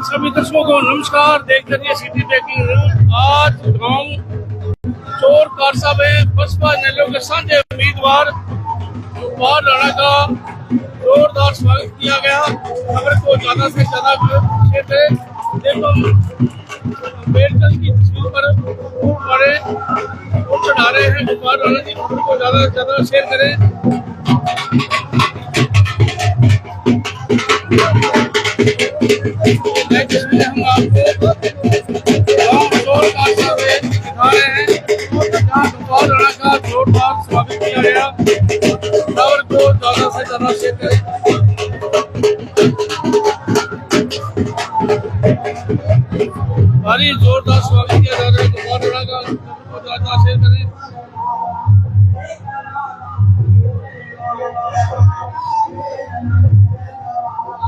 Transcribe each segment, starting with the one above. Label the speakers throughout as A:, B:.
A: सभी दर्शकों को नमस्कार। देख रही है सिटी ब्रेकिंग न्यूज। आज गांव चोर कारसा में बसपा नेलो के साझे उम्मीदवार गोपाल राणा का जोरदार स्वागत किया गया। खबर को ज्यादा से ज्यादा शेयर करें। देखो अम्बेडकर की तस्वीर पर बड़े फूल चढ़ा रहे हैं गोपाल राणा जी। खबर को ज्यादा से ज्यादा शेयर करें। हम आपको चोर कारसा में दिखा रहे हैं जहाँ गोपाल राणा का जोरदार स्वागत किया गया। खबर को ज्यादा से ज्यादा शेयर करें। भारी जोरदार स्वागत किया जा रहा है गोपाल राणा का। खबर को ज्यादा शेयर करें।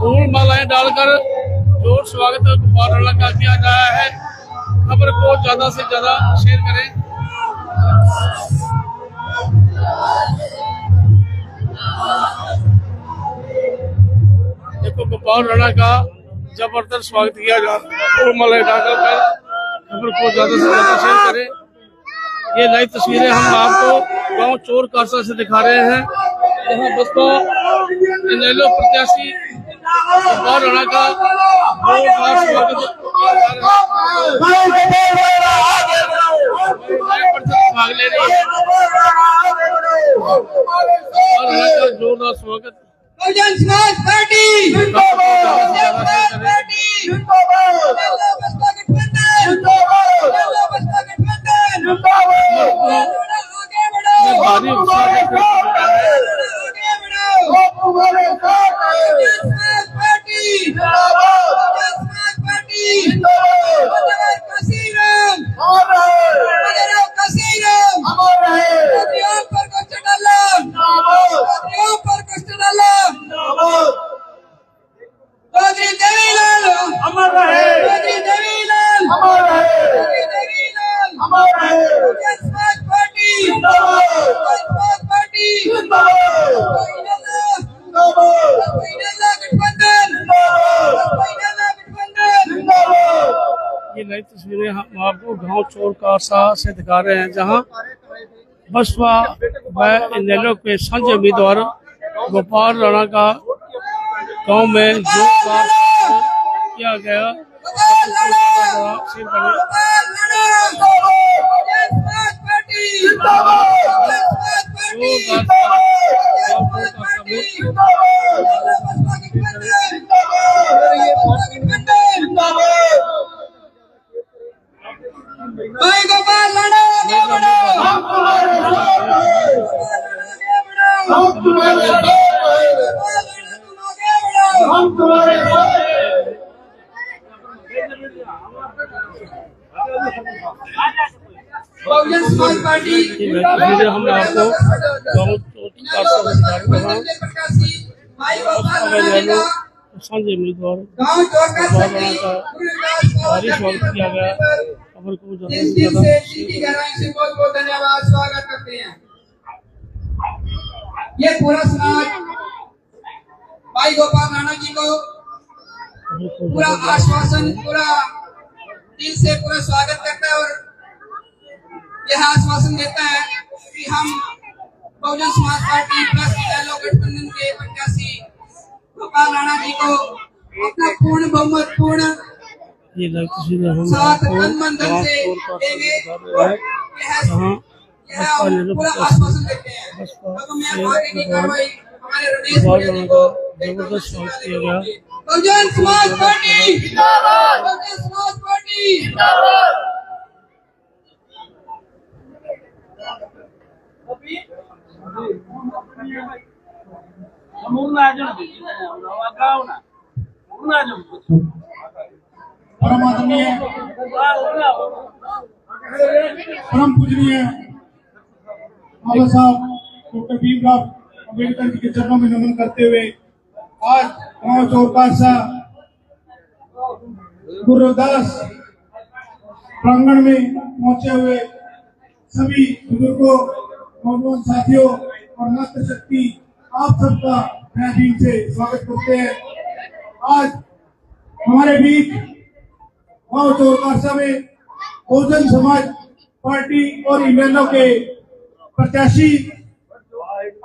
A: फूल मालाएं डालकर जोर स्वागत गोपाल राणा का किया गया है। खबर को ज्यादा से ज्यादा शेयर करें। देखो गोपाल राणा का जबरदस्त स्वागत किया जा रहा है फूल मालाएं डालकर। खबर को ज्यादा से ज्यादा शेयर करें। ये लाइव तस्वीरें हम आपको गांव चोर कारसा से दिखा रहे हैं जहां बसपा इनेलो प्रत्याशी गोपाल राणा का जोरदार स्वागत भाग ले रही है। गोपाल राणा का जोरदार स्वागत।
B: बहुजन समाज पार्टी
A: भारी उत्साह ये नई तस्वीरें हम आपको गांव चोर कारसा से दिखा रहे हैं जहां बसपा व इनेलो के साझे उम्मीदवार गोपाल राणा का गांव में जोरदार किया गया।
B: बहुजन समाज पार्टी
A: हम आपको गांव साझे उम्मीदवार गोपाल राणा का भारी स्वागत किया गया। खबर को ज्यादा से ज्यादा
B: बहुत बहुत धन्यवाद स्वागत करते हैं। ये पूरा समाज भाई गोपाल राणा जी को पूरा आश्वासन पूरा दिल से पूरा स्वागत करता है और यह आश्वासन देता है कि हम बहुजन समाज पार्टी प्लस इनेलो गठबंधन के प्रत्याशी गोपाल राणा जी को अपना पूर्ण बहुमत पूर्ण साथ मन धन से देंगे। यह पूरा आश्वासन देते हैं। अब मैं आगे की कार्रवाई हमारे रमेश को
A: जबरदस्त स्वागत किया गया।
B: बहुजन समाज पार्टी जिंदाबाद, बहुजन समाज पार्टी जिंदाबाद।
C: परम आदरणीय परम पूजनीय बाबा साहब डॉक्टर भीमराव अम्बेडकर जी के चरणों में नमन करते हुए आज गांव चोर कारसा गुरुदास प्रांगण में पहुंचे हुए सभी बुजुर्गों नौजवान साथियों और मातृ शक्ति आप सबका मैं दिल से स्वागत करते हैं। आज हमारे बीच गांव चोरकारसा में बहुजन समाज पार्टी और इनेलो के प्रत्याशी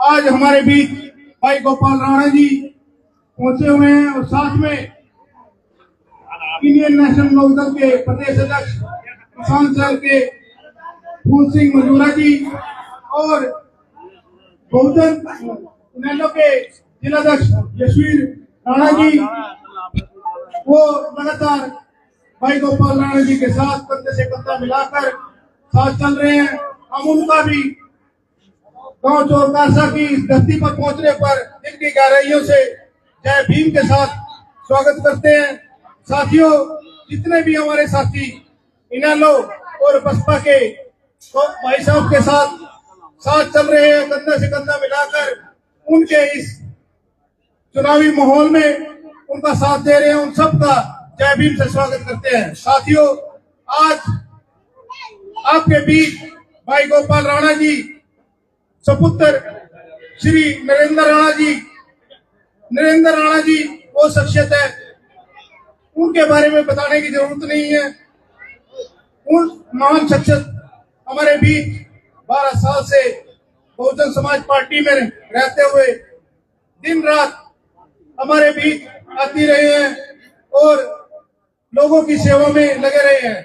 C: आज हमारे बीच भाई गोपाल राणा जी पहुंचे हुए हैं और साथ में इंडियन नेशनल लोकदल के प्रदेश अध्यक्ष किसान सेल के फूल सिंह मजूरा जी और बहुजन इनेलो के जिलाध्यक्ष यशवीर राणा जी, वो लगातार भाई गोपाल राणा जी के साथ कंधे से कंधा मिलाकर साथ चल रहे हैं। हम उनका भी गांव चोरकारसा की इस धरती पर पहुंचने पर दिल की गहराइयों से जय भीम के साथ स्वागत करते हैं। साथियों, जितने भी हमारे साथी इनेलो और बसपा के भाई साहब के साथ चल रहे हैं, कंधा से कंधा मिलाकर उनके इस चुनावी माहौल में उनका साथ दे रहे हैं, उन सबका जय भीम से स्वागत करते हैं। साथियों, आज आपके बीच भाई गोपाल राणा जी सपुत्र श्री नरेंद्र राणा जी वो शख्सियत है, उनके बारे में बताने की जरूरत नहीं है। उन महान शख्सियत हमारे बीच 12 साल से बहुजन समाज पार्टी में रहते हुए दिन रात हमारे बीच आती रहे हैं और लोगों की सेवा में लगे रहे हैं।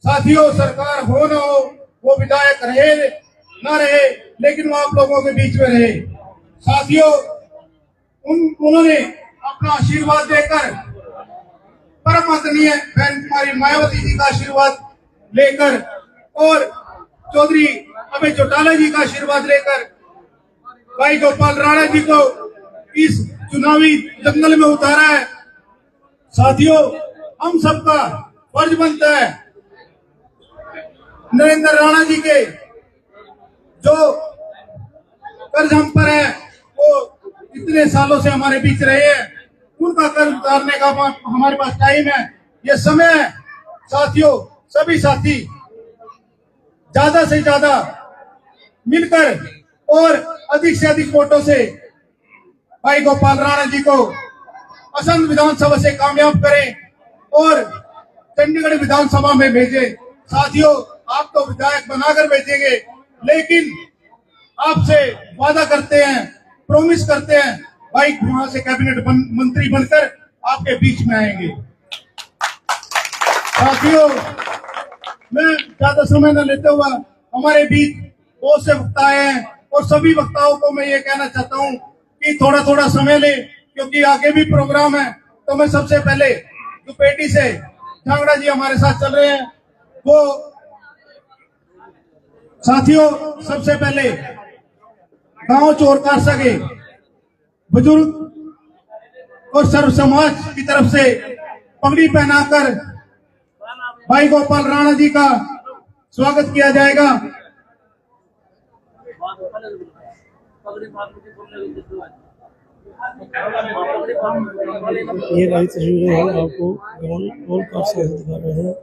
C: साथियों, सरकार हो ना हो, वो विधायक रहे ना रहे, लेकिन वो आप लोगों के बीच में रहे। साथियों, उन्होंने अपना आशीर्वाद देकर परम आदरणीय बहन कुमारी मायावती जी का आशीर्वाद लेकर और चौधरी अभय चौटाला जी का आशीर्वाद लेकर भाई गोपाल राणा जी को इस चुनावी जंगल में उतारा है। साथियों, हम सबका फर्ज बनता है नरेंद्र राणा जी के जो कर्ज हम पर है, वो इतने सालों से हमारे बीच रहे हैं, उनका कर्ज उतारने का हमारे पास टाइम है, ये समय है। साथियों, सभी साथी ज्यादा से ज्यादा मिलकर और अधिक से अधिक वोटों से भाई गोपाल राणा जी को असंध विधानसभा से कामयाब करें और चंडीगढ़ विधानसभा में भेजें। साथियों, आप तो विधायक बनाकर भेजेंगे, लेकिन आपसे वादा करते हैं, प्रॉमिस करते हैं, भाई वहां से कैबिनेट मंत्री बनकर आपके बीच में आएंगे। साथियों, मैं ज्यादा समय न लेते हुआ हमारे बीच बहुत से वक्ता हैं और सभी वक्ताओं को मैं ये कहना चाहता हूँ कि थोड़ा थोड़ा समय ले, क्योंकि आगे भी प्रोग्राम है। तो मैं सबसे पहले जो पेटी से झांगड़ा जी हमारे साथ चल रहे हैं, वो साथियों, सबसे पहले गांव चोरकारसा के बुजुर्ग और सर्व समाज की तरफ से पगड़ी पहनाकर भाई गोपाल राणा जी का स्वागत किया जाएगा।
D: ये वाली तस्वीरें हम आपको गोल कार से दिखा रहे हैं।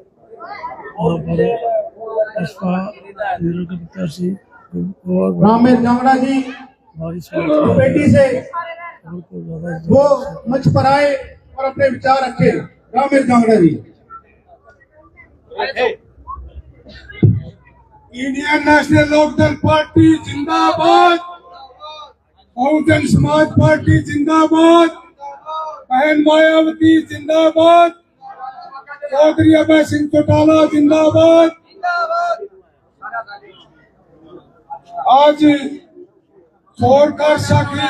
D: वहाँ पर बसपा के प्रत्याशी
C: रामेश झांगड़ा जी बेटी से वो मंच पर आए और अपने विचार रखे। रामेश झांगड़ा जी।
E: इंडियन नेशनल लोकदल पार्टी जिंदाबाद, बहुजन समाज पार्टी जिंदाबाद, बहन मायावती जिंदाबाद, चौधरी अभय सिंह चौटाला जिंदाबाद। आज चोरकारसा की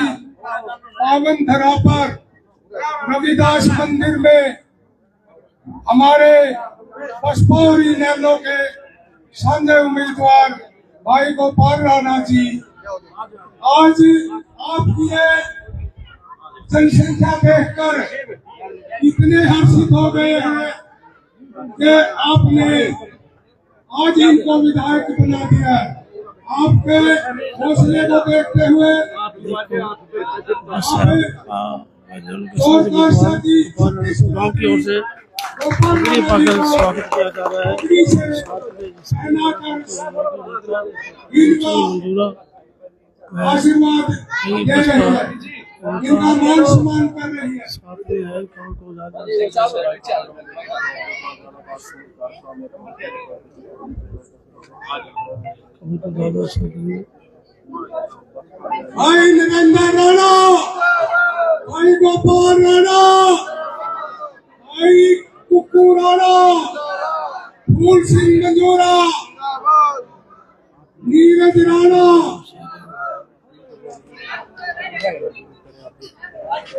E: पावन धरा पर रविदास मंदिर में हमारे बसपा और इनेलो के साझे उम्मीदवार भाई गोपाल राणा जी आज आपकी जनसंख्या देखकर इतने हर्षित हो गए हैं कि आपने आज इनको विधायक बना दिया। आपके हौसले को देखते हुए
D: गाँव की ओर से स्वागत किया जा रहा है।
E: आशीर्वाद इनका मान सम्मान कर रही है।
D: साथी है कौन को ज्यादा कभी तो ज्यादा से
E: भाई नरेंद्र राणा, भाई गोपाल राणा, भाई कुक्कू राणा, फूल सिंह मंजूरा, नीरज राणा,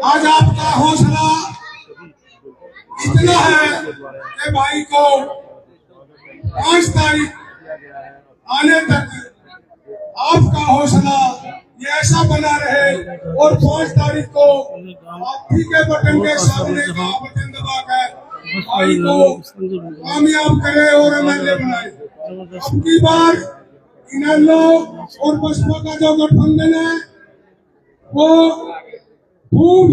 E: आज आपका हौसला इतना है कि भाई को 5 तारीख आने तक आपका हौसला ये ऐसा बना रहे और 5 तारीख को आप के बटन के सामने का बटन दबाकर भाई को कामयाब करे और एमएलए बनाए। अब की बार इनेलो और बसपा का जो गठबंधन है वो खूब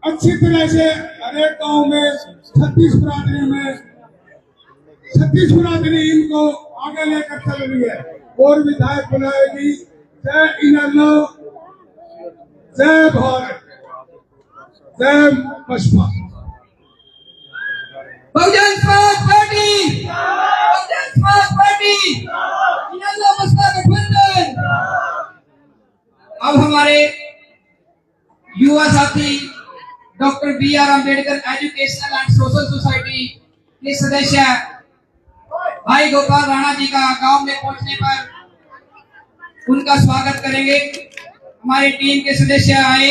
E: अच्छी तरह से हर एक गाँव में 36 बिरादरी में 36 बिरादरी इनको आगे लेकर चल रही है और विधायक बनाएगी। जय इनेलो, जय भारत, जय बसपा।
B: बहुजन समाज पार्टी, बहुजन समाज पार्टी, इनेलो बसपा गठबंधन। अब हमारे युवा साथी doctor B.R. Ambedkar educational and social society के सदस्य भाई गोपाल राणा जी का गांव में पहुंचने पर उनका स्वागत करेंगे। हमारी टीम के सदस्य आए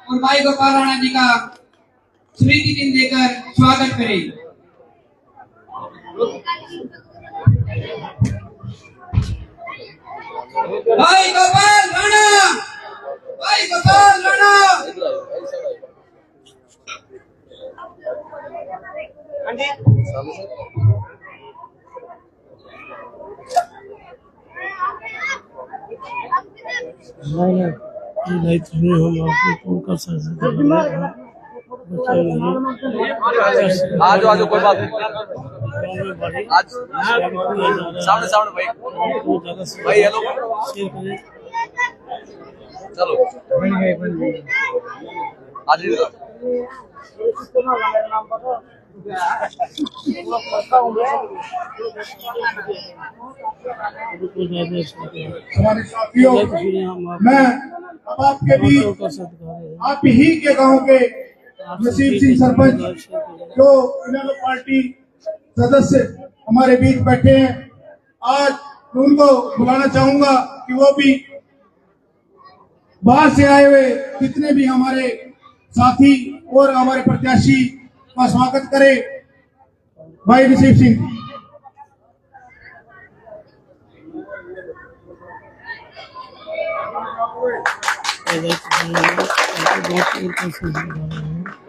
B: और भाई गोपाल राणा जी का स्मृति चिन्ह देकर स्वागत करेंगे। भाई गोपाल राणा, भाई गोपाल राणा।
D: नहीं हम आपको कॉल कर सकते हैं।
F: आज आज कोई बात नहीं, आज सामने सामने भाई भाई हेलो चलो आज
C: हमारे साथियों, मैं अब आपके बीच आप ही के गांव के नसीब सिंह सरपंच जो इनेलो पार्टी सदस्य हमारे बीच बैठे हैं, आज मैं उनको बुलाना चाहूंगा कि वो भी बाहर से आए हुए जितने भी हमारे साथी और हमारे प्रत्याशी का स्वागत करे। भाई नसीब सिंह।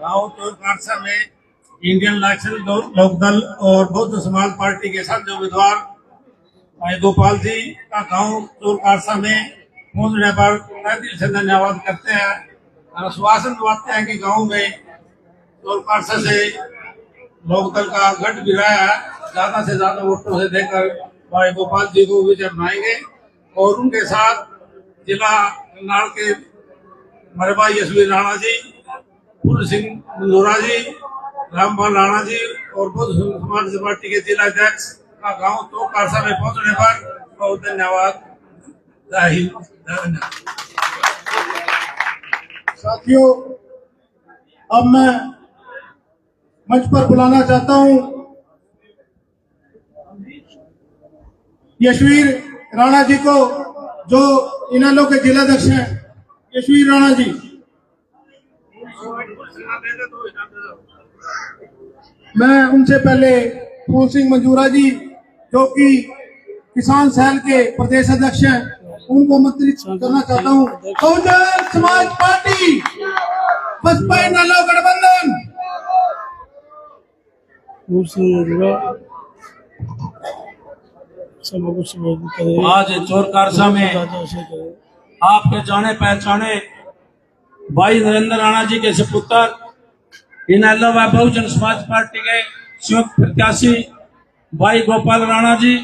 G: गाँव चोरकारसा में इंडियन नेशनल लोकदल और बौद्ध समाज पार्टी के साथ जो उम्मीदवार भाई गोपाल जी का गांव चोरकारसा में पहुंचने पर तहे दिल से धन्यवाद करते हैं और आश्वासन दिलाते हैं कि गांव में चोरकारसा से लोकदल का गठ गिराया है, ज्यादा से ज्यादा वोटों से देकर भाई गोपाल जी को विजय बनाएंगे और उनके साथ जिला करनाल के हमारे भाई यशवीर राणा जी, फूल सिंह मंजूरा जी, रामपाल राणा जी और बौद्ध समाज पार्टी के जिला अध्यक्ष का गांव चोरकारसा में पहुंचने पर बहुत धन्यवाद। जय हिंद, धन्यवाद।
C: साथियों, अब मैं मंच पर बुलाना चाहता हूं यशवीर राणा जी को, जो इनेलो के जिलाध्यक्ष हैं। यशवीर राणा जी। मैं उनसे पहले फूल सिंह मंजूरा जी जो कि किसान सेल के प्रदेश अध्यक्ष हैं, उनको मंत्रित करना चाहता हूं। बहुजन समाज पार्टी, बसपा इनेलो गठबंधन।
G: आज चोरकारसा में आपके जाने पहचाने भाई नरेंद्र राणा जी के सुपुत्र इनेलो व बहुजन समाज पार्टी के संयुक्त प्रत्याशी भाई गोपाल राणा जी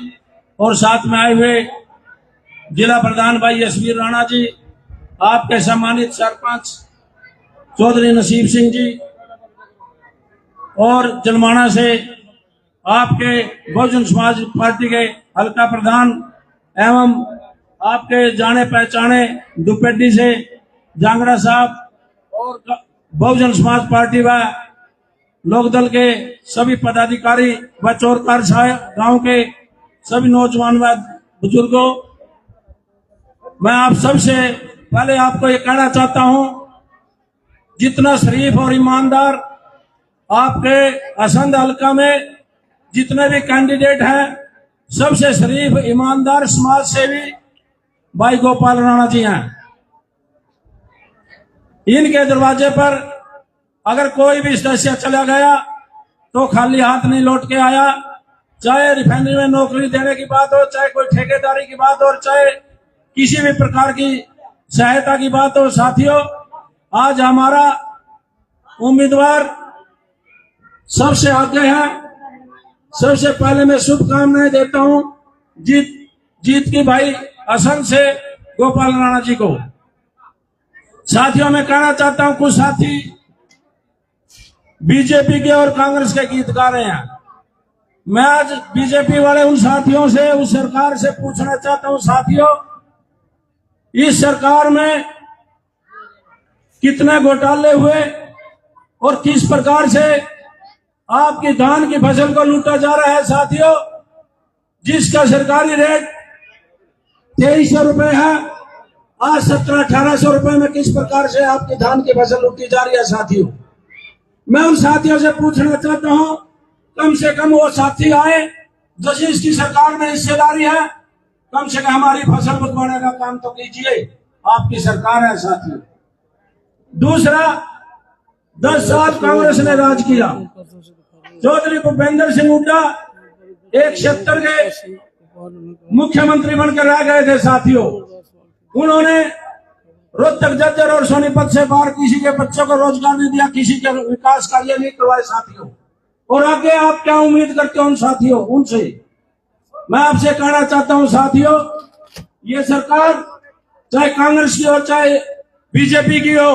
G: और साथ में आए हुए जिला प्रधान भाई यशवीर राणा जी, आपके सम्मानित सरपंच चौधरी नसीब सिंह जी और जलमाना से आपके बहुजन समाज पार्टी के हल्का प्रधान एवं आपके जाने पहचाने दुपेटी से जांगड़ा साहब और बहुजन समाज पार्टी व लोकदल के सभी पदाधिकारी व चोरकार गांव के सभी नौजवान व बुजुर्गों, मैं आप सबसे पहले आपको ये कहना चाहता हूं, जितना शरीफ और ईमानदार आपके असंध हल्का में जितने भी कैंडिडेट हैं, सबसे शरीफ ईमानदार समाज सेवी भाई गोपाल राणा जी हैं। इनके दरवाजे पर अगर कोई भी सदस्य चला गया तो खाली हाथ नहीं लौट के आया, चाहे रिफाइनरी में नौकरी देने की बात हो, चाहे कोई ठेकेदारी की बात हो, चाहे किसी भी प्रकार की सहायता की बात हो। साथियों, आज हमारा उम्मीदवार सबसे आगे है। सबसे पहले मैं शुभकामनाएं देता हूं जीत की भाई असम से गोपाल राणा जी को। साथियों, मैं कहना चाहता हूं, कुछ साथी बीजेपी के और कांग्रेस के गीत गा रहे हैं। मैं आज बीजेपी वाले उन साथियों से, उस सरकार से पूछना चाहता हूं, साथियों, इस सरकार में कितने घोटाले हुए और किस प्रकार से आपकी धान की फसल को लूटा जा रहा है। साथियों, जिसका सरकारी रेट 2300 रुपए है, आज 1700-1800 रुपए में किस प्रकार से आपकी धान की फसल लूटी जा रही है। साथियों, मैं उन साथियों से पूछना चाहता हूं, कम से कम वो साथी आए जो जिसकी सरकार में हिस्सेदारी है, कम से कम हमारी फसल बुतवाने का काम तो कीजिए, आपकी सरकार है। साथियों, दूसरा, 10 साल कांग्रेस ने राज किया। चौधरी भूपेंद्र सिंह हुड्डा 176 के मुख्यमंत्री बनकर रह गए थे। साथियों, उन्होंने रोहतक जज्जर और सोनीपत से बाहर किसी के बच्चों को रोजगार नहीं दिया, किसी के विकास कार्य नहीं करवाए। साथियों, और आगे आप क्या उम्मीद करते हो उन साथियों, उनसे मैं आपसे कहना चाहता हूं, साथियों, ये सरकार चाहे कांग्रेस की हो चाहे बीजेपी की हो,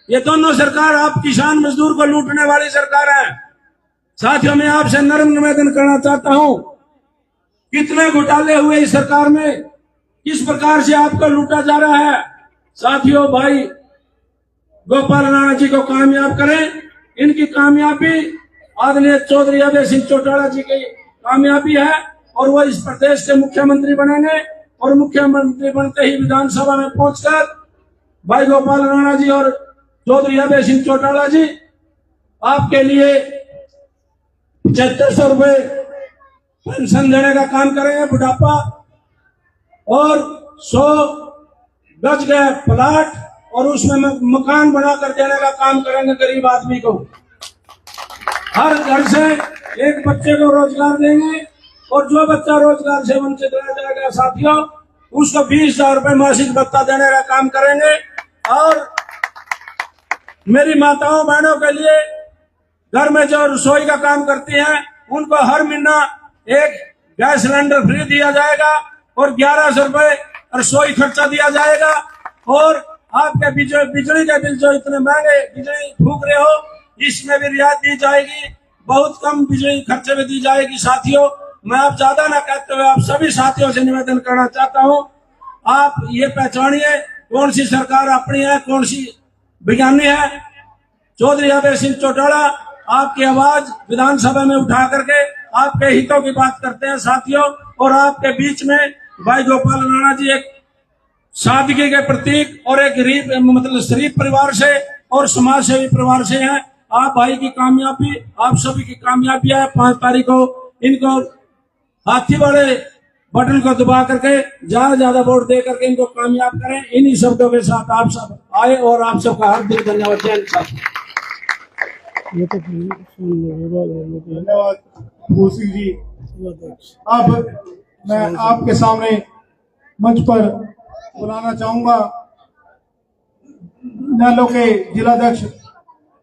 G: ये दोनों सरकार आप किसान मजदूर को लूटने वाली सरकार है। साथियों, मैं आपसे नर्म निवेदन करना चाहता हूं, कितने घोटाले हुए इस सरकार में, किस प्रकार से आपको लूटा जा रहा है। साथियों, भाई गोपाल राणा जी को कामयाब करें। इनकी कामयाबी आदरणीय चौधरी अभय सिंह चौटाला जी की कामयाबी है और वो इस प्रदेश के मुख्यमंत्री बनेंगे और मुख्यमंत्री बनते ही विधानसभा में पहुंचकर भाई गोपाल राणा जी और चौधरी अभय सिंह चौटाला जी आपके लिए 7500 रुपए पेंशन देने का काम करेंगे, बुढ़ापा, और 100 गज गए प्लाट और उसमें मकान बनाकर देने का काम करेंगे गरीब आदमी को। हर घर से एक बच्चे को रोजगार देंगे और जो बच्चा रोजगार से वंचित रह जाएगा, साथियों, उसको 20,000 रुपए मासिक भत्ता देने का काम करेंगे। और मेरी माताओं बहनों के लिए घर में जो रसोई का काम करती हैं, उनको हर महीना एक गैस सिलेंडर फ्री दिया जाएगा और 1100 रुपए रसोई खर्चा दिया जाएगा। और आपके बिजली के बिल जो इतने महंगे बिजली फूक रहे हो, इसमें भी रियायत दी जाएगी, बहुत कम बिजली खर्चे में दी जाएगी। साथियों, मैं आप ज्यादा ना कहते हुए आप सभी साथियों से निवेदन करना चाहता हूं, आप ये पहचानिए कौन सी सरकार अपनी है, कौन सी बिगानी है। चौधरी अभय सिंह चौटाला आपकी आवाज विधानसभा में उठा करके आपके हितों की बात करते हैं। साथियों, और आपके बीच में भाई गोपाल राणा जी एक सादगी के प्रतीक और एक गरीब मतलब शरीफ परिवार से और समाज सेवी परिवार से हैं। आप भाई की कामयाबी, आप सभी की कामयाबी है। 5 तारीख को इनको हाथी वाले बटन को दबा करके ज्यादा वोट दे करके इनको कामयाब करें। इन्हीं शब्दों के साथ आप सब आए और आप सबका हार्दिक धन्यवाद।
C: धन्यवाद फूल सिंह जी। अब मैं आपके सामने मंच पर बुलाना चाहूंगा नैलो के जिलाध्यक्ष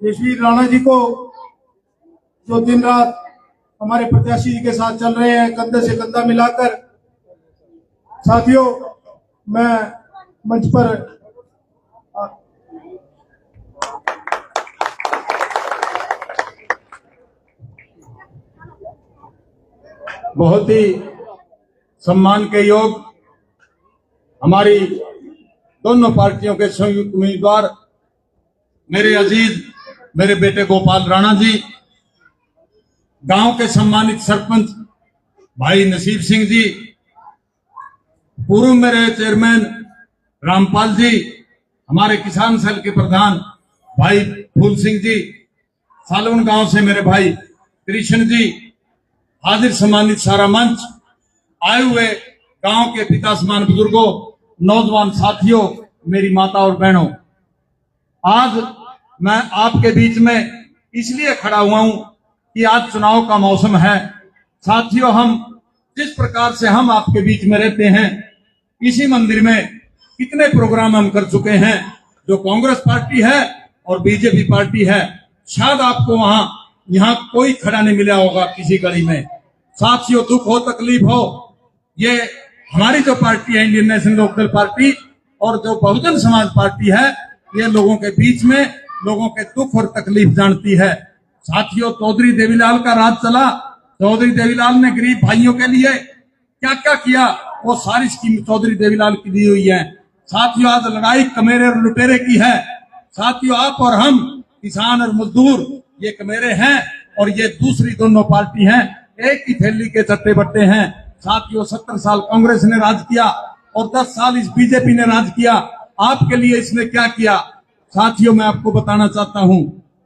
C: यशवीर राणा जी को, जो दिन रात हमारे प्रत्याशी जी के साथ चल रहे हैं कंधे से कंधा मिलाकर। साथियों, मैं मंच पर
G: बहुत ही सम्मान के योग हमारी दोनों पार्टियों के संयुक्त उम्मीदवार मेरे अजीज मेरे बेटे गोपाल राणा जी, गांव के सम्मानित सरपंच भाई नसीब सिंह जी, पूर्व मेरे चेयरमैन रामपाल जी, हमारे किसान सेल के प्रधान भाई फूल सिंह जी, सालवन गांव से मेरे भाई कृष्ण जी, हाजिर सम्मानित सारा मंच, आए हुए गांव के पिता समान बुजुर्गों, नौजवान साथियों, मेरी माता और बहनों, आज मैं आपके बीच में इसलिए खड़ा हुआ हूं कि आज चुनाव का मौसम है। साथियों, हम जिस प्रकार से हम आपके बीच में रहते हैं, इसी मंदिर में कितने प्रोग्राम हम कर चुके हैं, जो कांग्रेस पार्टी है और बीजेपी पार्टी है, शायद आपको यहाँ कोई खड़ा नहीं मिला होगा किसी गली में। साथियों, दुख हो तकलीफ हो, ये हमारी जो पार्टी है इंडियन नेशनल लोकदल पार्टी और जो बहुजन समाज पार्टी है, ये लोगों के बीच में लोगों के दुख और तकलीफ जानती है। साथियों, चौधरी देवीलाल का राज चला। चौधरी देवीलाल ने गरीब भाइयों के लिए क्या क्या किया, वो सारी स्कीम चौधरी देवीलाल की दी हुई है। साथियों, आज लड़ाई कमेरे और लुटेरे की है। साथियों, आप और हम किसान और मजदूर ये कमेरे हैं और ये दूसरी दोनों पार्टी हैं, एक ही थैली के चट्टे बट्टे हैं। साथियों, 70 साल कांग्रेस ने राज किया और 10 साल इस बीजेपी ने राज किया। आपके लिए इसने क्या किया? साथियों, मैं आपको बताना चाहता हूं,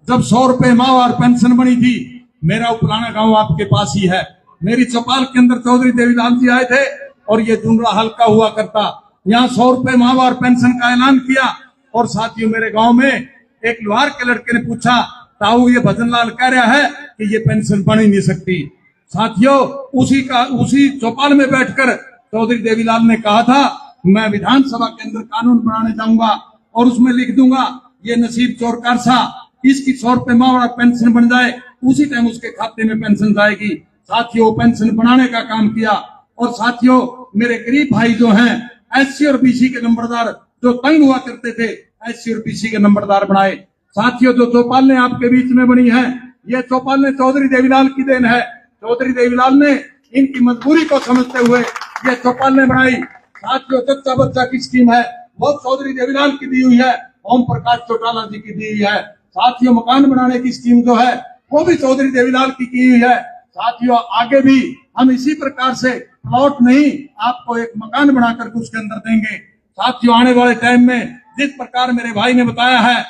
G: जब 100 रुपए माहवार पेंशन बनी थी, मेरा उपलाना गांव आपके पास ही है, मेरी चौपाल के अंदर चौधरी देवीलाल जी आए थे और ये जुमला हल्का हुआ करता। यहाँ 100 रुपए माहवार पेंशन का ऐलान किया और साथियों, मेरे गांव में एक लोहार के लड़के ने पूछा, ताऊ ये भजन लाल कह रहा है कि ये पेंशन बन ही नहीं सकती। साथियों, उसी चौपाल में बैठकर चौधरी देवीलाल ने कहा था, मैं विधानसभा के अंदर कानून बनाने जाऊंगा और उसमें लिख दूंगा ये नसीब चोर कारसा, इसकी 100 रुपए माहवार पेंशन बन जाए, उसी टाइम उसके खाते में पेंशन जाएगी। साथियों, पेंशन बनाने का काम किया। और साथियों, मेरे गरीब भाई जो हैं, एससी और बीसी के नंबरदार जो तंग हुआ करते थे, एससी और बीसी के नंबरदार बनाए। साथियों, जो चौपाल ने आपके बीच में बनी है, ये चौपाल ने चौधरी देवीलाल की देन है। चौधरी देवीलाल ने इनकी मजबूरी को समझते हुए ये चौपाल ने बनाई। साथियों, बच्चा बच्चा की स्कीम है, वो चौधरी देवीलाल की दी हुई है, ओम प्रकाश चौटाला जी की दी हुई है। साथियों, मकान बनाने की स्कीम जो है वो भी चौधरी देवीलाल की हुई है। साथियों, आगे भी हम इसी प्रकार से प्लॉट नहीं, आपको एक मकान बनाकर उसके अंदर देंगे। साथियों, आने वाले टाइम में जिस प्रकार मेरे भाई ने बताया है,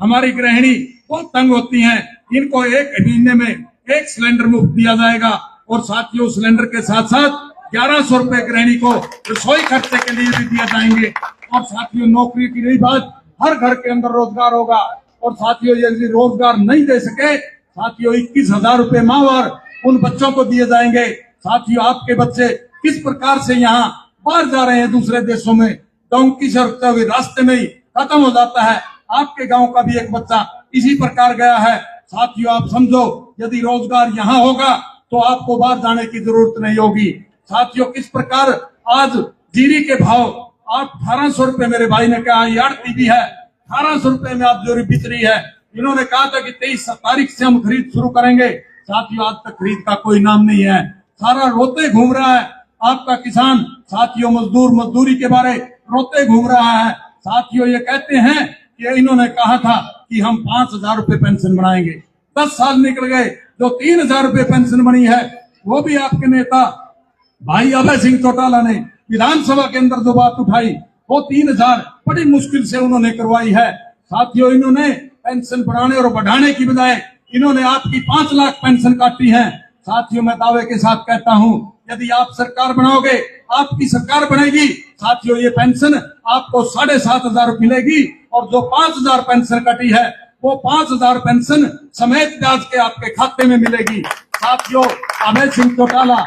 G: हमारी गृहिणी बहुत तंग होती हैं, इनको 1 महीने में 1 सिलेंडर मुफ्त दिया जाएगा। और साथियों, सिलेंडर के साथ साथ 1100 रुपए गृहिणी को रसोई खर्चे के लिए भी दिए जाएंगे। और साथियों, नौकरी की रही बात, हर घर के अंदर रोजगार होगा। और साथियों, यदि रोजगार नहीं दे सके, साथियों 21,000 रुपए माहवार उन बच्चों को दिए जाएंगे। साथियों, आपके बच्चे किस प्रकार से यहाँ बाहर जा रहे हैं दूसरे देशों में, डोंकी से रुकते हुए रास्ते में ही खत्म हो जाता है। आपके गांव का भी एक बच्चा इसी प्रकार गया है। साथियों, आप समझो, यदि रोजगार यहाँ होगा तो आपको बाहर जाने की जरूरत नहीं होगी। साथियों, किस प्रकार आज जीरी के भाव आप 1800 रुपए, मेरे भाई ने कहा आड़ती भी है, 1800 रुपए में आप जो बिक रही है। इन्होंने कहा था कि 23 तारीख से हम खरीद शुरू करेंगे। साथियों, आज तक खरीद का कोई नाम नहीं है, सारा रोते घूम रहा है आपका किसान। साथियों, मजदूर मजदूरी के बारे रोते घूम रहा है। साथियों, ये कहते हैं कि इन्होंने कहा था कि हम 5000 रुपए पेंशन बनाएंगे, 10 साल निकल गए, जो 3000 रुपए पेंशन बनी है वो भी आपके नेता भाई अभय सिंह चौटाला ने विधानसभा के अंदर जो बात उठाई, वो 3000 बड़ी मुश्किल से उन्होंने करवाई है। साथियों, इन्होंने पेंशन बढ़ाने और बढ़ाने की बजाय इन्होंने आपकी 5 लाख पेंशन काटी है। साथियों, मैं दावे के साथ कहता हूं, यदि आप सरकार बनाओगे, आपकी सरकार बनेगी, साथियों ये पेंशन आपको 7500 मिलेगी। और जो 5000 पेंशन कटी है, वो 5000 पेंशन समेत ब्याज के आपके खाते में मिलेगी। साथियों, अभय सिंह चौटाला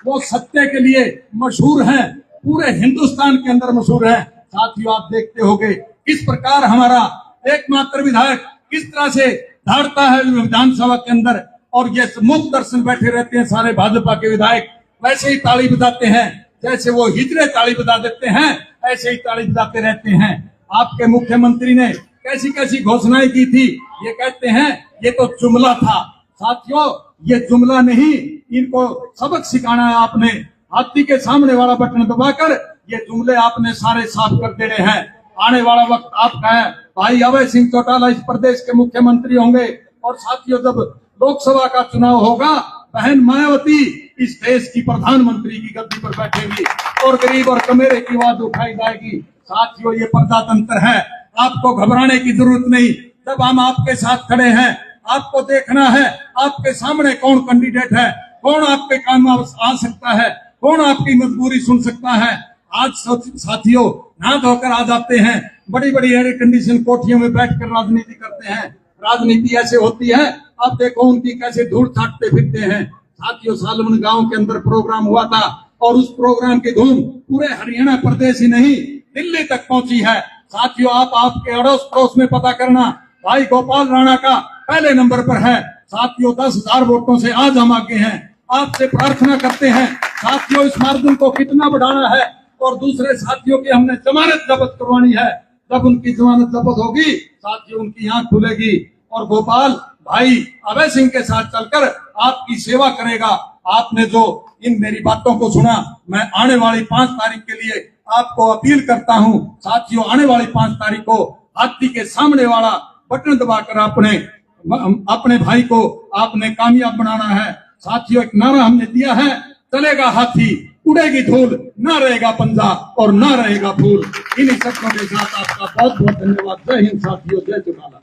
G: वो सत्य के लिए मशहूर हैं, पूरे हिंदुस्तान के अंदर मशहूर हैं। साथियों, आप देखते होंगे किस प्रकार हमारा एकमात्र विधायक किस तरह से धाड़ता है विधानसभा के अंदर, और ये मुख दर्शन बैठे रहते हैं सारे भाजपा के विधायक, वैसे ही ताली बजाते हैं, जैसे वो हिजड़े ताली बजा देते हैं, ऐसे ही ताली बजाते रहते हैं। आपके मुख्यमंत्री ने कैसी कैसी घोषणाएं की थी, ये कहते हैं ये तो जुमला था,
E: साथियों, ये जुमला नहीं, इनको सबक सिखाना है आपने। हाथी के सामने वाला बटन दबाकर ये जुमले आपने सारे साफ कर देने हैं। आने वाला वक्त आपका है। भाई अभय सिंह चौटाला इस प्रदेश के मुख्यमंत्री होंगे और साथियों, जब लोकसभा का चुनाव होगा, बहन मायावती इस देश की प्रधानमंत्री की गद्दी पर बैठेंगी और गरीब और कमेरे की आवाज उठाई जाएगी। साथियों, ये प्रजातंत्र है, आपको घबराने की जरूरत नहीं। जब हम आपके साथ खड़े हैं, आपको देखना है आपके सामने कौन कैंडिडेट है, कौन आपके काम आ सकता है, कौन आपकी मजबूरी सुन सकता है। आज साथियों, नहा धोकर आ जाते हैं, बड़ी बड़ी एयर कंडीशन कोठियों में बैठकर राजनीति करते हैं। राजनीति ऐसे होती है, अब देखो उनकी कैसे धूल छाटते फिरते हैं। साथियों, सालमन गांव के अंदर प्रोग्राम हुआ था और उस प्रोग्राम की धूम पूरे हरियाणा प्रदेश ही नहीं, दिल्ली तक पहुंची है। साथियों, आप आपके अड़ोस पड़ोस में पता करना, भाई गोपाल राणा का पहले नंबर पर है। साथियों, 10,000 वोटों से आज हम आगे हैं। आपसे प्रार्थना करते हैं साथियों, इस मार्जिन को कितना बढ़ाना है और दूसरे साथियों की हमने जमानत जब्त करवानी है। जब उनकी जमानत जब्त होगी, साथियों, उनकी आंख खुलेगी और गोपाल भाई अभय सिंह के साथ चलकर आपकी सेवा करेगा। आपने जो इन मेरी बातों को सुना, मैं आने वाली 5 तारीख के लिए आपको अपील करता हूं। साथियों, आने वाली 5 तारीख को हाथी के सामने वाला बटन दबाकर अपने भाई को आपने कामयाब बनाना है। साथियों, एक नारा हमने दिया है, चलेगा हाथी, उड़ेगी धूल, ना रहेगा पंजा और ना रहेगा फूल। इन्हीं शब्दों के साथ आपका बहुत बहुत धन्यवाद। जय हिंद साथियों, जय चौटाला।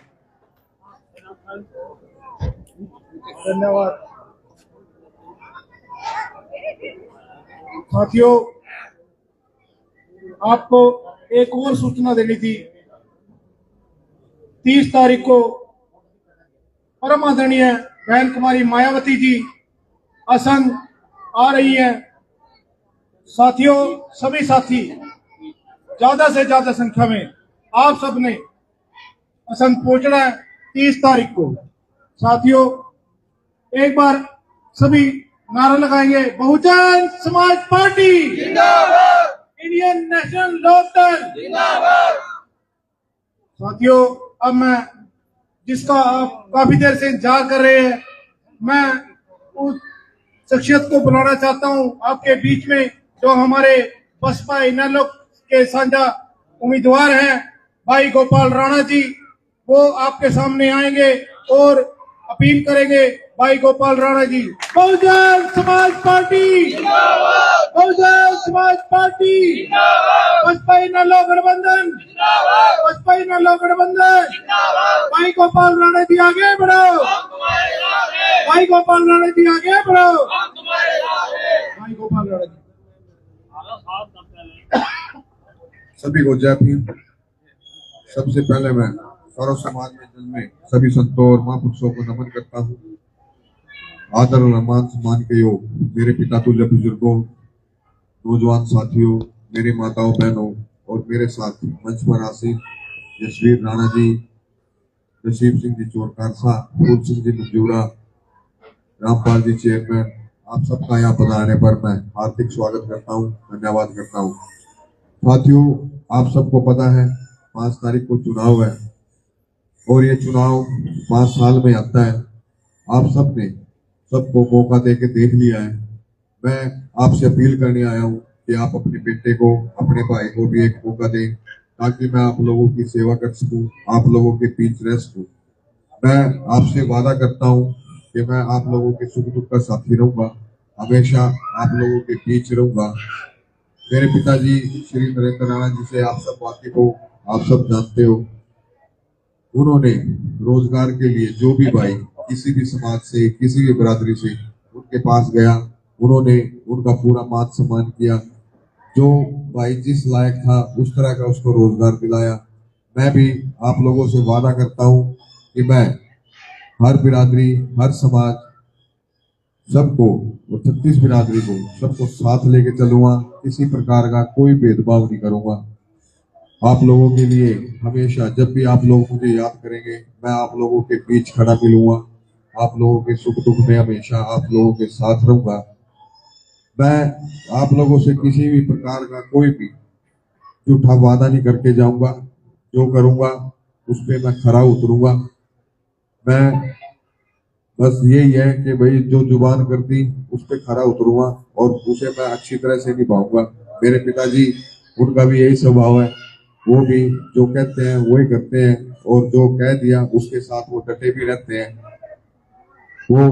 C: धन्यवाद साथियों, आपको एक और सूचना देनी थी। 30 तारीख को परम आदरणीय बहन कुमारी मायावती जी असंध आ रही है। साथियों, सभी साथी ज्यादा से ज्यादा संख्या में आप सबने असंध पहुंचना है 30 तारीख को। साथियों, एक बार सभी नारा लगाएंगे, बहुजन समाज पार्टी जिंदाबाद, इंडियन नेशनल लोकदल जिंदाबाद। साथियों, अब मैं जिसका आप काफी देर से इंतजार कर रहे हैं, मैं उस शख्सियत को बुलाना चाहता हूं आपके बीच में, जो हमारे बसपा इनेलो के साझा उम्मीदवार हैं, भाई गोपाल राणा जी। वो आपके सामने आएंगे और अपील करेंगे। भाई गोपाल राणा जी, बहुजन समाज पार्टी जिंदाबाद, बहुजन समाज पार्टी जिंदाबाद, बसपा इनेलो गठबंधन जिंदाबाद, बसपा इनेलो गठबंधन जिंदाबाद। भाई गोपाल राणा जी आगे बढ़ो, भाई गोपाल राणा जी आगे बढ़ो, भाई गोपाल राणा जी।
H: सभी को जय भीम। सबसे पहले मैं सर्व समाज में जन्मे सभी संतों और महापुरुषों को नमन करता हूँ। आदर और मान सम्मान के योग मेरे पिता तुल्य बुजुर्गों, नौजवान साथियों, मेरी माताओं बहनों और मेरे साथ मंच पर आसीन जसवीर राणा जी, नसीब सिंह जी चोरकारसा, फूल सिंह जी मंजूरा, रामपाल जी चेयरमैन, आप सबका यहाँ पधारने पर मैं हार्दिक स्वागत करता हूँ, धन्यवाद करता हूँ। साथियों, आप सबको पता है 5 तारीख को चुनाव है और ये चुनाव 5 साल में आता है। आप सबको मौका देके देख लिया है। मैं आपसे अपील करने आया हूँ कि आप अपने बेटे को, अपने भाई को भी एक मौका दें, ताकि मैं आप लोगों की सेवा कर सकूं, आप लोगों के बीच रह सकूं। मैं आपसे वादा करता हूँ कि मैं आप लोगों के सुख दुख का साथी रहूंगा, हमेशा आप लोगों के बीच रहूंगा। मेरे पिताजी श्री नरेंद्र राणा जी से आप सब वाकिफ हो, आप सब जानते हो। उन्होंने रोजगार के लिए जो भी भाई किसी भी समाज से, किसी भी बिरादरी से उनके पास गया, उन्होंने उनका पूरा मान सम्मान किया। जो भाई जिस लायक था उस तरह का उसको रोजगार दिलाया। मैं भी आप लोगों से वादा करता हूं कि मैं हर बिरादरी, हर समाज, सबको, 36 बिरादरी को, सबको साथ लेके चलूंगा। किसी प्रकार का कोई भेदभाव नहीं करूंगा। आप लोगों के लिए हमेशा, जब भी आप लोग मुझे याद करेंगे, मैं आप लोगों के बीच खड़ा मिलूंगा। आप लोगों के सुख दुख में हमेशा आप लोगों के साथ रहूंगा। मैं आप लोगों से किसी भी प्रकार का कोई भी झूठा वादा नहीं करके जाऊंगा। जो करूंगा उस पे मैं खरा उतरूंगा। मैं बस यही है कि भाई जो जुबान करती उस पे खरा उतरूंगा और उसे मैं अच्छी तरह से निभाऊंगा। मेरे पिताजी, उनका भी यही स्वभाव है, वो भी जो कहते हैं वही करते हैं और जो कह दिया उसके साथ वो डटे भी रहते हैं। वो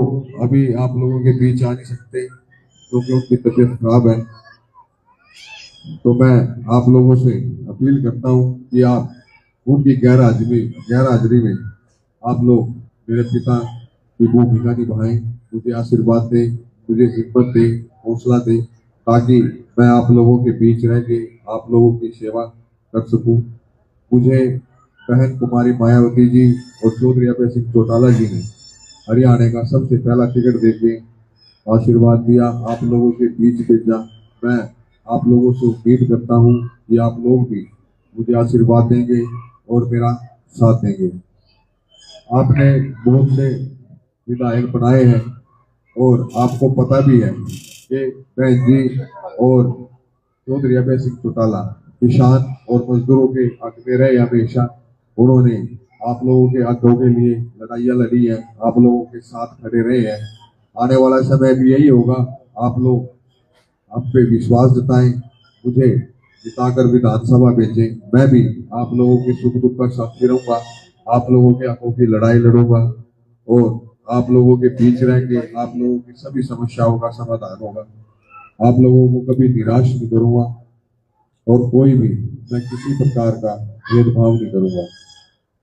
H: अभी आप लोगों के बीच आ नहीं सकते क्योंकि उनकी तबीयत खराब है। तो मैं आप लोगों से अपील करता हूँ कि आप उनकी गैर हाजिरी में आप लोग मेरे पिता की भूमिका निभाएं, मुझे आशीर्वाद दें, मुझे हिम्मत दें, हौसला दें, ताकि मैं आप लोगों के बीच रह के आप लोगों की सेवा कर सकूं। मुझे बहन कुमारी मायावती जी और चौधरी अभय सिंह चौटाला जी ने हरियाणा का सबसे पहला टिकट देके आशीर्वाद दिया, आप लोगों के बीच भेजा। मैं आप लोगों से उम्मीद करता हूँ कि आप लोग भी मुझे आशीर्वाद देंगे और मेरा साथ देंगे। आपने बहुत से विधायक बनाए हैं और आपको पता भी है कि बहन जी और चौधरी अभय सिंह चौटाला किसान और मजदूरों के हक में रहे। हमेशा उन्होंने आप लोगों के हकों के लिए लड़ाइयाँ लड़ी है, आप लोगों के साथ खड़े रहे हैं। आने वाला समय भी यही होगा। आप लोग आप पे विश्वास जताएं, मुझे जिताकर विधानसभा भेजें। मैं भी आप लोगों के सुख दुख का साथी रहूंगा, आप लोगों के हकों की लड़ाई लड़ूंगा और आप लोगों के बीच रह के आप लोगों की सभी समस्याओं का समाधान होगा। आप लोगों को कभी निराश नहीं करूंगा और कोई भी मैं किसी प्रकार का भेदभाव नहीं करूंगा।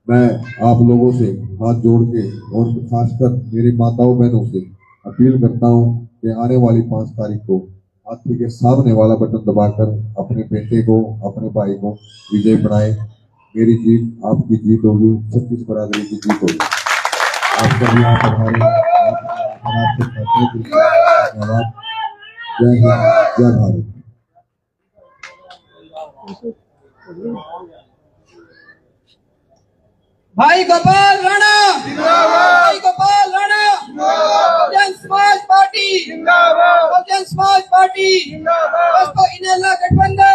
H: मैं आप लोगों से हाथ जोड़ के और खासकर मेरी माताओं बहनों से अपील करता हूं कि आने वाली 5 तारीख को हाथी के सामने वाला बटन दबाकर अपने बेटे को, अपने भाई को विजय बनाए। मेरी जीत आपकी जीत होगी, छत्तीस बरादरी की जीत होगी। आपका भी आप आभारी, धन्यवाद। जय हिंद, जय भारत।
B: भाई गोपाल राणा, भाई गोपाल राणा, बहुजन समाज पार्टी, बहुजन समाज पार्टी, बसपा इनेला गठबंधन।